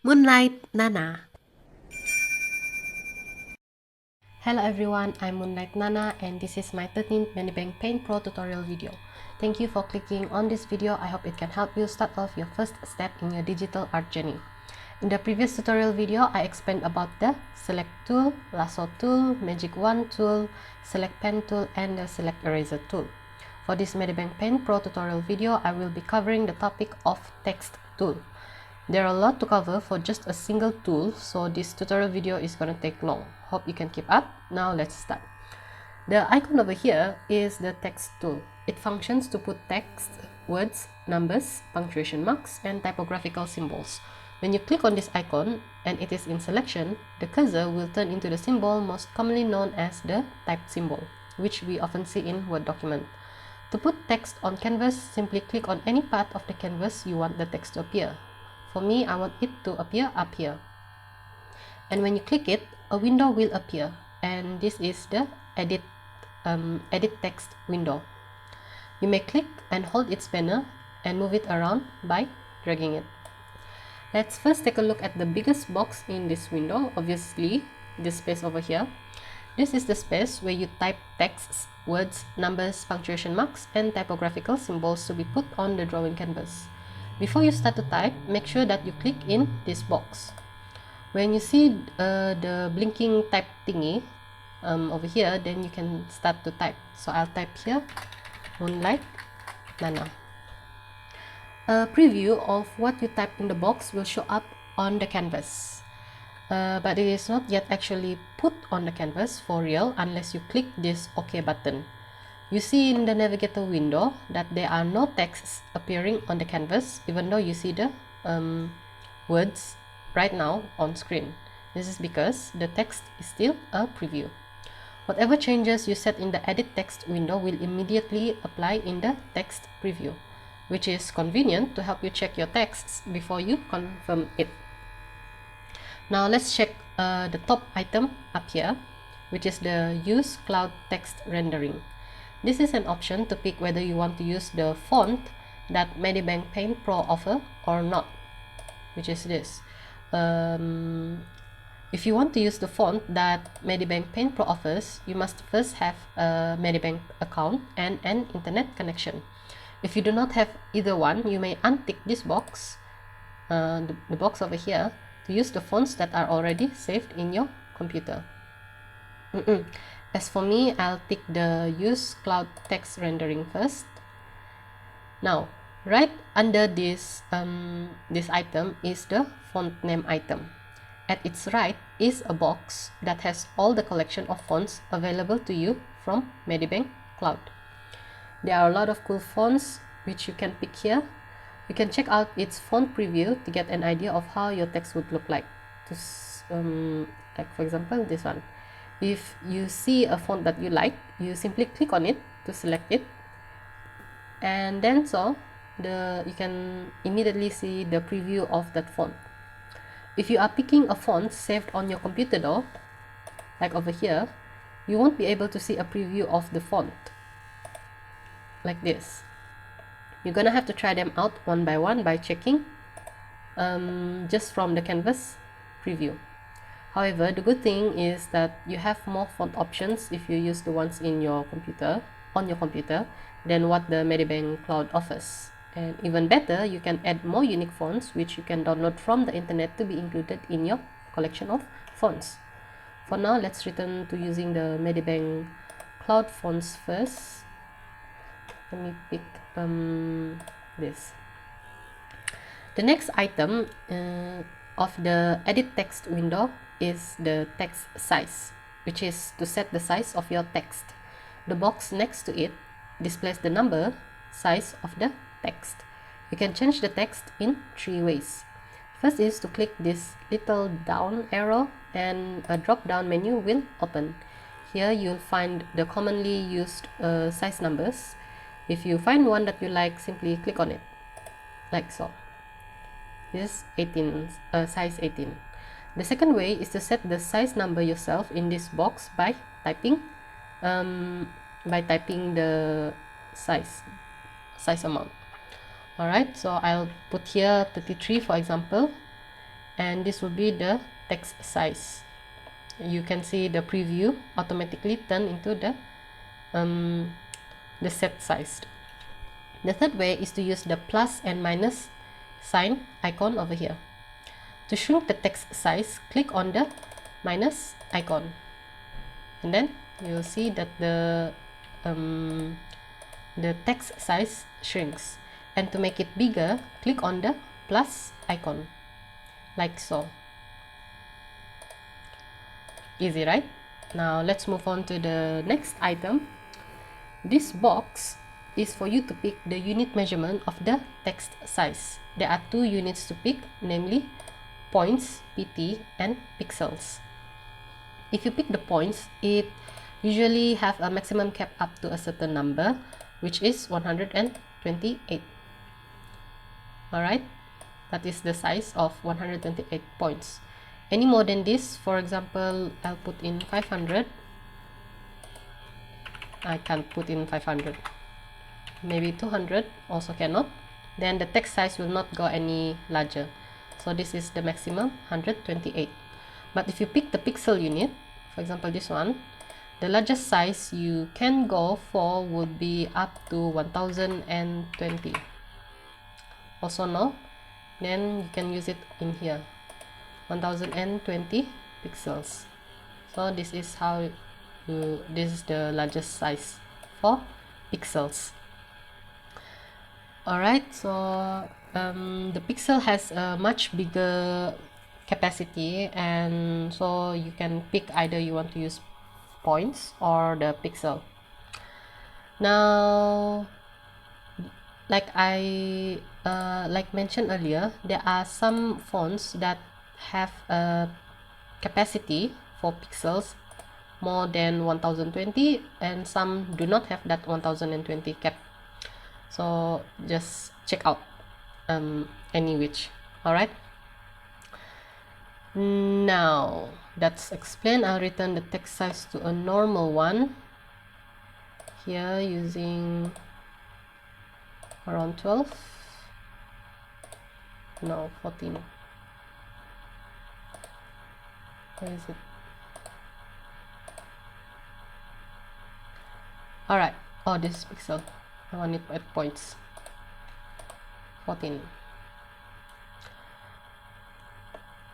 Moonlight Nana. Hello everyone, I'm Moonlight Nana and this is my 13th Medibang Paint Pro tutorial video. Thank you for clicking on this video. I hope it can help you start off your first step in your digital art journey. In the previous tutorial video, I explained about the Select tool, Lasso tool, Magic Wand tool, Select Pen tool, and the Select Eraser tool. For this Medibang Paint Pro tutorial video, I will be covering the topic of Text tool. There are a lot to cover for just a single tool, so this tutorial video is gonna take long. Hope you can keep up. Now let's start. The icon over here is the text tool. It functions to put text, words, numbers, punctuation marks, and typographical symbols. When you click on this icon and it is in selection, the cursor will turn into the symbol most commonly known as the typed symbol, which we often see in Word document. To put text on canvas, simply click on any part of the canvas you want the text to appear. For me, I want it to appear up here. And when you click it, a window will appear. And this is the edit text window. You may click and hold its banner and move it around by dragging it. Let's first take a look at the biggest box in this window, obviously this space over here. This is the space where you type texts, words, numbers, punctuation marks, and typographical symbols to be put on the drawing canvas. Before you start to type, make sure that you click in this box. When you see the blinking type thingy over here, then you can start to type. So I'll type here, Moonlight Nana. A preview of what you type in the box will show up on the canvas. But it is not yet actually put on the canvas for real unless you click this OK button. You see in the navigator window that there are no texts appearing on the canvas, even though you see the words right now on screen. This is because the text is still a preview. Whatever changes you set in the edit text window will immediately apply in the text preview, which is convenient to help you check your texts before you confirm it. Now let's check the top item up here, which is the Use Cloud Text Rendering. This is an option to pick whether you want to use the font that Medibang Paint Pro offer or not, which is this. If you want to use the font that Medibang Paint Pro offers, you must first have a Medibang account and an internet connection. If you do not have either one, you may untick this box, the box over here, to use the fonts that are already saved in your computer. As for me, I'll tick the Use Cloud Text Rendering first. Now, right under this item is the font name item. At its right is a box that has all the collection of fonts available to you from Medibang Cloud. There are a lot of cool fonts which you can pick here. You can check out its font preview to get an idea of how your text would look like. Like for example, this one. If you see a font that you like, you simply click on it to select it, and then you can immediately see the preview of that font. If you are picking a font saved on your computer though, like over here, you won't be able to see a preview of the font like this. You're gonna have to try them out one by one by checking just from the canvas preview. However, the good thing is that you have more font options if you use the ones on your computer than what the Medibang Cloud offers. And even better, you can add more unique fonts which you can download from the internet to be included in your collection of fonts. For now, let's return to using the Medibang Cloud fonts first. Let me pick this. The next item of the edit text window is the text size, which is to set the size of your text. The box next to it displays the number size of the text. You can change the text in 3 ways. First is to click this little down arrow and a drop down menu will open. Here you'll find the commonly used size numbers. If you find one that you like, simply click on it, like so. This is size 18. The second way is to set the size number yourself in this box by typing the size amount. Alright, so I'll put here 33 for example, and this will be the text size. You can see the preview automatically turn into the set size. The third way is to use the plus and minus sign icon over here. To shrink the text size, click on the minus icon, and then you'll see that the text size shrinks. And to make it bigger, click on the plus icon, like so. Easy, right? Now let's move on to the next item. This box is for you to pick the unit measurement of the text size. There are two units to pick, namely points, pt, and pixels. If you pick the points, it usually have a maximum cap up to a certain number, which is 128. Alright, that is the size of 128 points. Any more than this, for example, I'll put in 500. I can't put in 500. Maybe 200 also cannot. Then the text size will not go any larger. So this is the maximum, 128. But if you pick the pixel unit, for example this one, the largest size you can go for would be up to 1020. Also no, then you can use it in here, 1020 pixels. So this is how this is the largest size for pixels. Alright, so the pixel has a much bigger capacity, and so you can pick either you want to use points or the pixel. Now, like I mentioned earlier, there are some fonts that have a capacity for pixels more than 1020, and some do not have that 1020 cap. So just check out any which. Alright, now that's explained. I'll return the text size to a normal one here using around 12, no, 14. Where is it? Alright, oh, this is pixel. I want it at points. 14.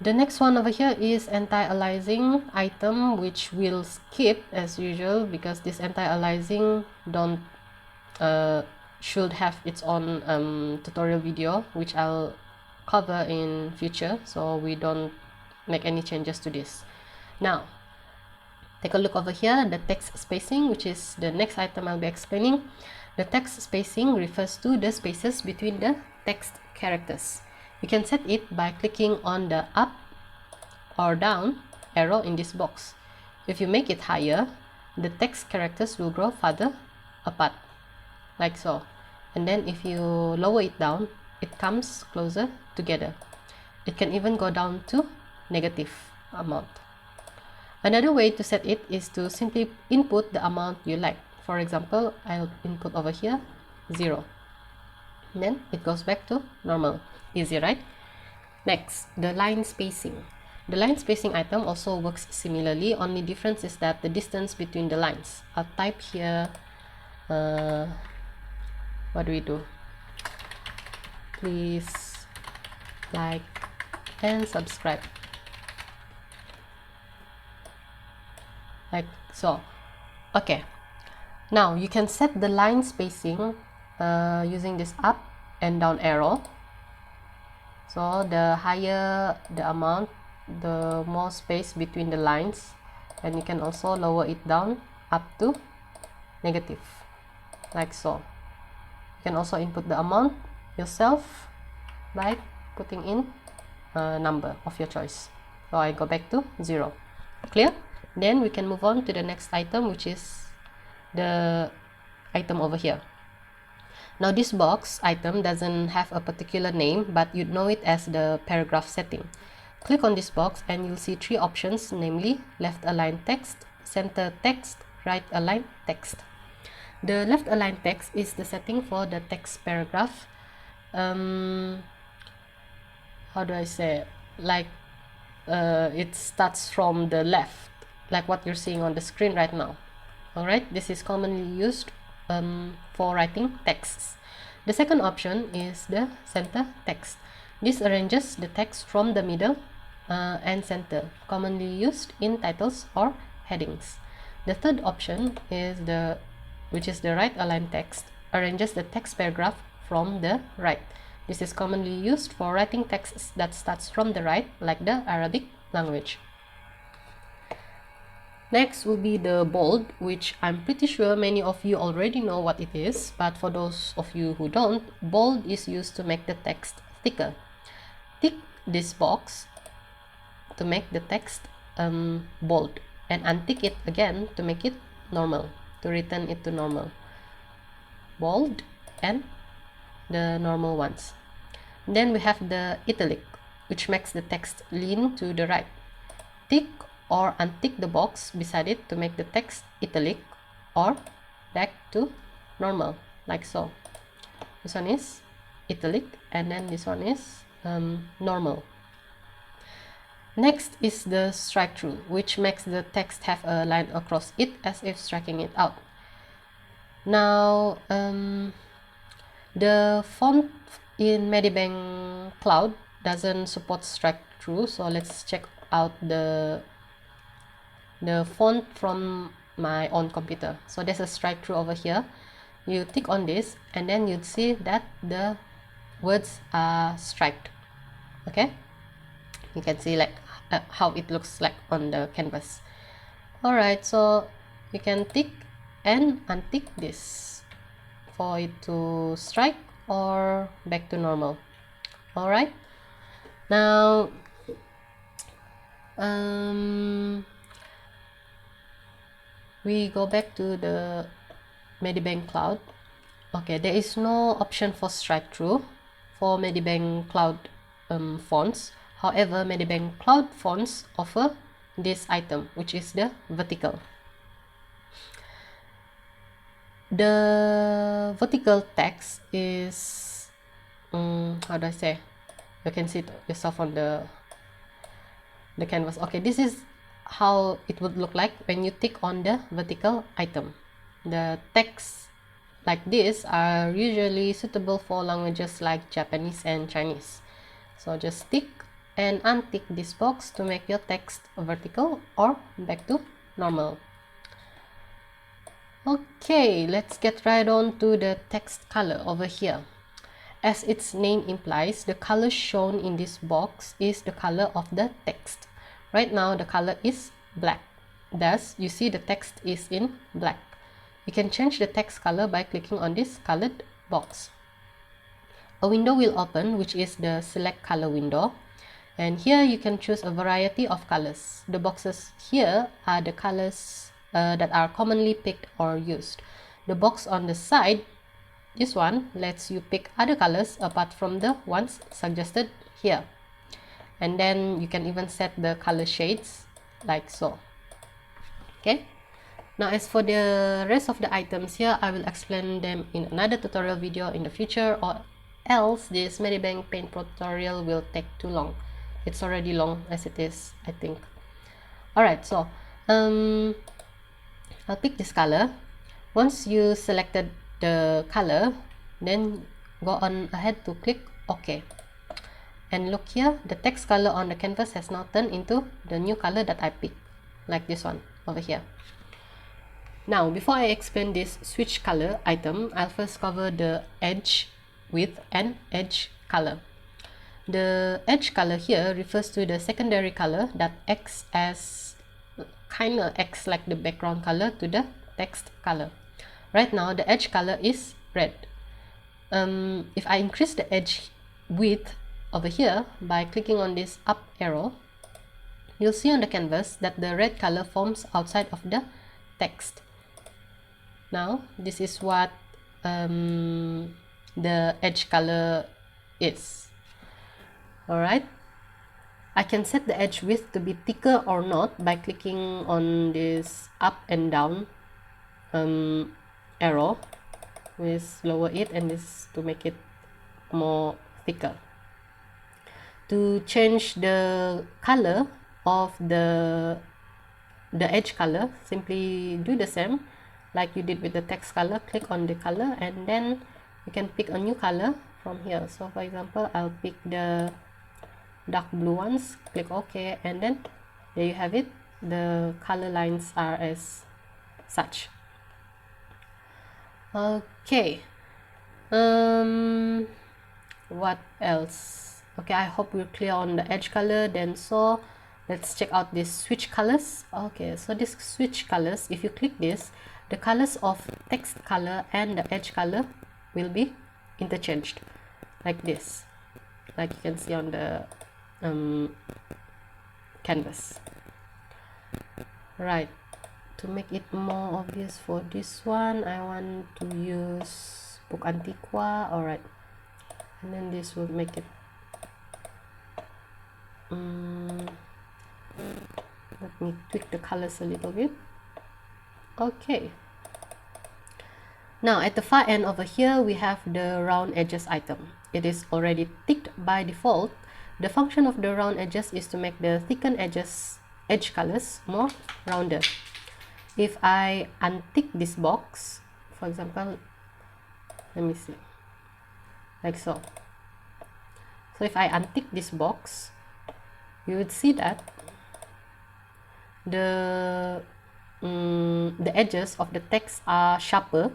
The next one over here is anti-aliasing item, which we'll skip as usual because this anti-aliasing should have its own tutorial video, which I'll cover in future, so we don't make any changes to this. Now take a look over here, the text spacing, which is the next item I'll be explaining. The text spacing refers to the spaces between the text characters. You can set it by clicking on the up or down arrow in this box. If you make it higher, the text characters will grow farther apart, like so. And then if you lower it down, it comes closer together. It can even go down to negative amount. Another way to set it is to simply input the amount you like. For example, I'll input over here 0. Then it goes back to normal. Easy, right? Next, the line spacing. The line spacing item also works similarly, only difference is that the distance between the lines. I'll type here, what do we do? Please like and subscribe. Like so. Okay. Now you can set the line spacing using this up and down arrow. So the higher the amount, the more space between the lines, and you can also lower it down up to negative, like so. You can also input the amount yourself by putting in a number of your choice. So I go back to 0. Clear? Then we can move on to the next item, which is the item over here. Now this box item doesn't have a particular name, but you'd know it as the paragraph setting. Click on this box and you'll see 3 options, namely left align text, center text, right align text. The left align text is the setting for the text paragraph. How do I say? like it starts from the left, like what you're seeing on the screen right now. Alright, this is commonly used for writing texts. The second option is the center text. This arranges the text from the middle and center, commonly used in titles or headings. The third option is which is the right align text, arranges the text paragraph from the right. This is commonly used for writing texts that starts from the right, like the Arabic language. Next will be the bold, which I'm pretty sure many of you already know what it is, but for those of you who don't, bold is used to make the text thicker. Tick this box to make the text bold, and untick it again to make it normal, to return it to normal. Bold and the normal ones. Then we have the italic, which makes the text lean to the right. Tick or untick the box beside it to make the text italic or back to normal, like so. This one is italic, and then this one is normal. Next is the strike through, which makes the text have a line across it as if striking it out. Now the font in Medibang Cloud doesn't support strike through, so let's check out the font from my own computer. So there's a strike through over here. You tick on this and then you'd see that the words are striked. Okay, you can see like how it looks like on the canvas. Alright, so you can tick and untick this for it to strike or back to normal. Alright, now we go back to the Medibang Cloud. Okay, there is no option for strike through for Medibang Cloud fonts. However, Medibang Cloud fonts offer this item, which is the vertical. The vertical text is how do I say? You can see it yourself on the canvas. Okay, this is how it would look like when you tick on the vertical item. The text like this are usually suitable for languages like Japanese and Chinese. So just tick and untick this box to make your text vertical or back to normal. Okay, let's get right on to the text color over here. As its name implies, the color shown in this box is the color of the text. Right now, the color is black. Thus, you see the text is in black. You can change the text color by clicking on this colored box. A window will open, which is the select color window. And here you can choose a variety of colors. The boxes here are the colors that are commonly picked or used. The box on the side, this one, lets you pick other colors apart from the ones suggested here. And then you can even set the color shades like so. Okay. Now as for the rest of the items here, I will explain them in another tutorial video in the future, or else this Medibang Paint Pro tutorial will take too long. It's already long as it is, I think. Alright, so I'll pick this color. Once you selected the color, then go on ahead to click OK. And look here, the text color on the canvas has now turned into the new color that I picked, like this one over here. Now, before I explain this switch color item, I'll first cover the edge width and edge color. The edge color here refers to the secondary color that acts like the background color to the text color. Right now, the edge color is red. If I increase the edge width over here by clicking on this up arrow, you'll see on the canvas that the red color forms outside of the text. Now, this is what the edge color is. Alright, I can set the edge width to be thicker or not by clicking on this up and down arrow. With lower it and this to make it more thicker. to change the color of the edge color, simply do the same like you did with the text color. Click on the color and then you can pick a new color from here. So for example, I'll pick the dark blue ones, click OK, and then there you have it. The color lines are as such. Okay, what else? Okay, I hope we're clear on the edge color. Then so let's check out these switch colors. Okay, so this switch colors, if you click this, the colors of text color and the edge color will be interchanged like this, like you can see on the canvas. Right, to make it more obvious for this one, I want to use book Antiqua. Alright, and then this will make it let me tweak the colors a little bit. Okay, now at the far end over here we have the round edges item. It is already ticked by default. The function of the round edges is to make the thickened edge colors more rounded. If I untick this box, for example, let me see, like so. So if I untick this box, you would see that the edges of the text are sharper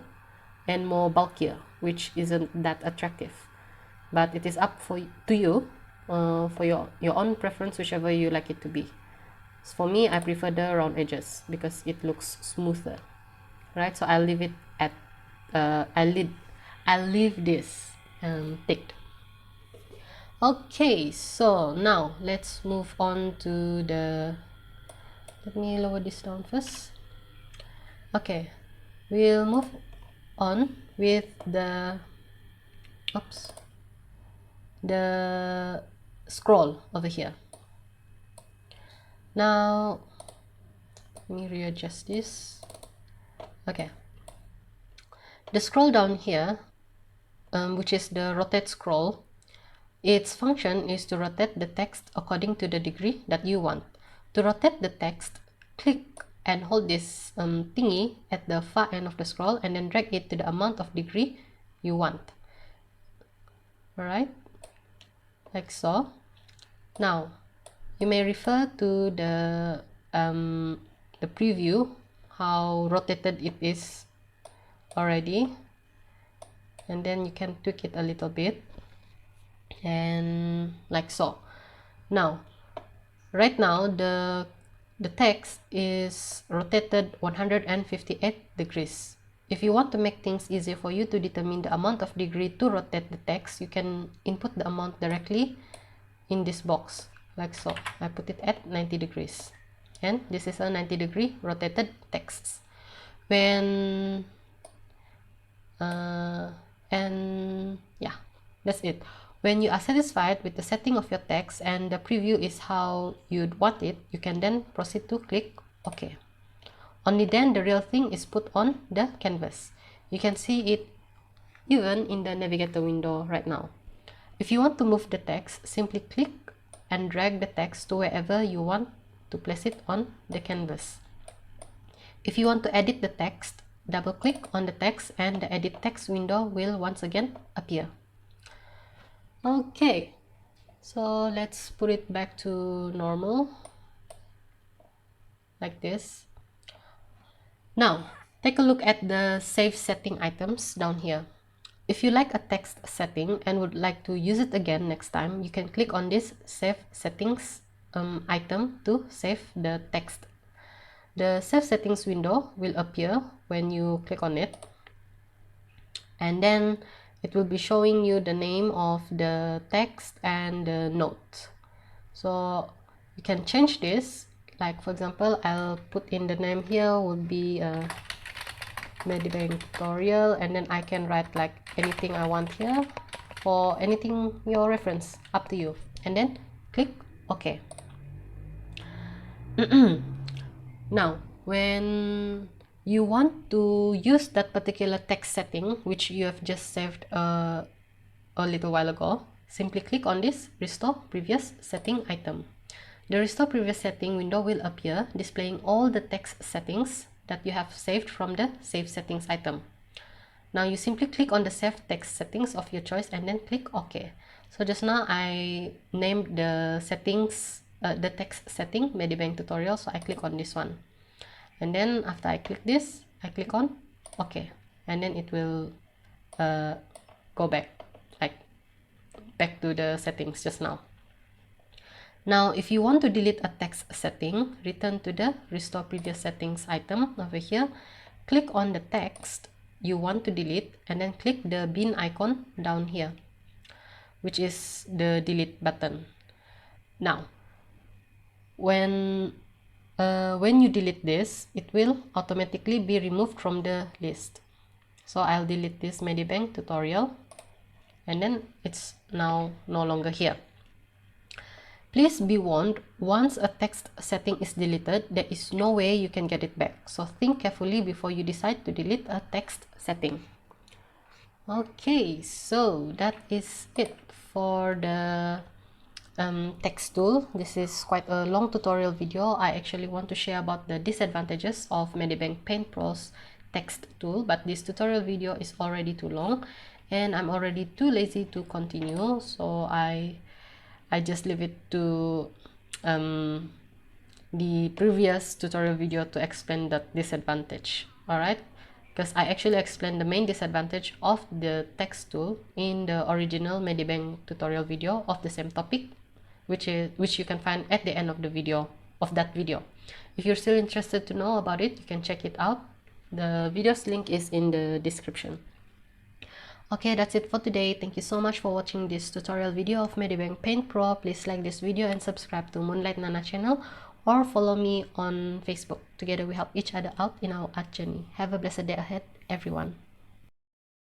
and more bulkier, which isn't that attractive. But it is up to you, for your own preference, whichever you like it to be. So for me, I prefer the round edges because it looks smoother, right? So I'll leave it at I'll leave this ticked. Okay, so now let's move on to the, let me lower this down first. Okay, we'll move on with the the scroll over here. Now let me readjust this. Okay, the scroll down here, which is the rotate scroll, its function is to rotate the text according to the degree that you want. To rotate the text, click and hold this thingy at the far end of the scroll and then drag it to the amount of degree you want. Alright, like so. Now you may refer to the preview, how rotated it is already, and then you can tweak it a little bit, and like so. Now right now the text is rotated 158 degrees. If you want to make things easier for you to determine the amount of degree to rotate the text, you can input the amount directly in this box, like so. I put it at 90 degrees, and this is a 90-degree rotated text. When and yeah, that's it. When you are satisfied with the setting of your text and the preview is how you'd want it, you can then proceed to click OK. Only then the real thing is put on the canvas. You can see it even in the navigator window right now. If you want to move the text, simply click and drag the text to wherever you want to place it on the canvas. If you want to edit the text, double click on the text and the edit text window will once again appear. Okay, so let's put it back to normal, like this. Now, take a look at the save setting items down here. If you like a text setting and would like to use it again next time, you can click on this save settings item to save the text. The save settings window will appear when you click on it, and then it will be showing you the name of the text and the note. So you can change this, like for example, I'll put in the name here would be Medibang tutorial, and then I can write like anything I want here, or anything your reference, up to you, and then click OK. Now when you want to use that particular text setting which you have just saved a little while ago, simply click on this Restore Previous Setting item. The Restore Previous Setting window will appear, displaying all the text settings that you have saved from the Save Settings item. Now you simply click on the Save Text Settings of your choice and then click OK. So just now I named the settings, the text setting Medibang tutorial, so I click on this one. And then after I click this, I click on OK. And then it will go back, like back to the settings just now. Now, if you want to delete a text setting, return to the Restore Previous Settings item over here. Click on the text you want to delete and then click the bin icon down here, which is the delete button. Now, when you delete this, it will automatically be removed from the list. So I'll delete this Medibang tutorial and then it's now no longer here. Please be warned, once a text setting is deleted, there is no way you can get it back. So think carefully before you decide to delete a text setting. Okay, so that is it for the text tool. This is quite a long tutorial video. I actually want to share about the disadvantages of Medibang Paint Pro's text tool, but this tutorial video is already too long and I'm already too lazy to continue, so I just leave it to the previous tutorial video to explain that disadvantage. Alright, because I actually explained the main disadvantage of the text tool in the original Medibang tutorial video of the same topic, which you can find at the end of the video of that video. If you're still interested to know about it, you can check it out. The video's link is in the description. Okay, that's it for today. Thank you so much for watching this tutorial video of Medibang Paint Pro. Please like this video and subscribe to Moonlight Nana channel or follow me on Facebook. Together we help each other out in our art journey. Have a blessed day ahead, everyone.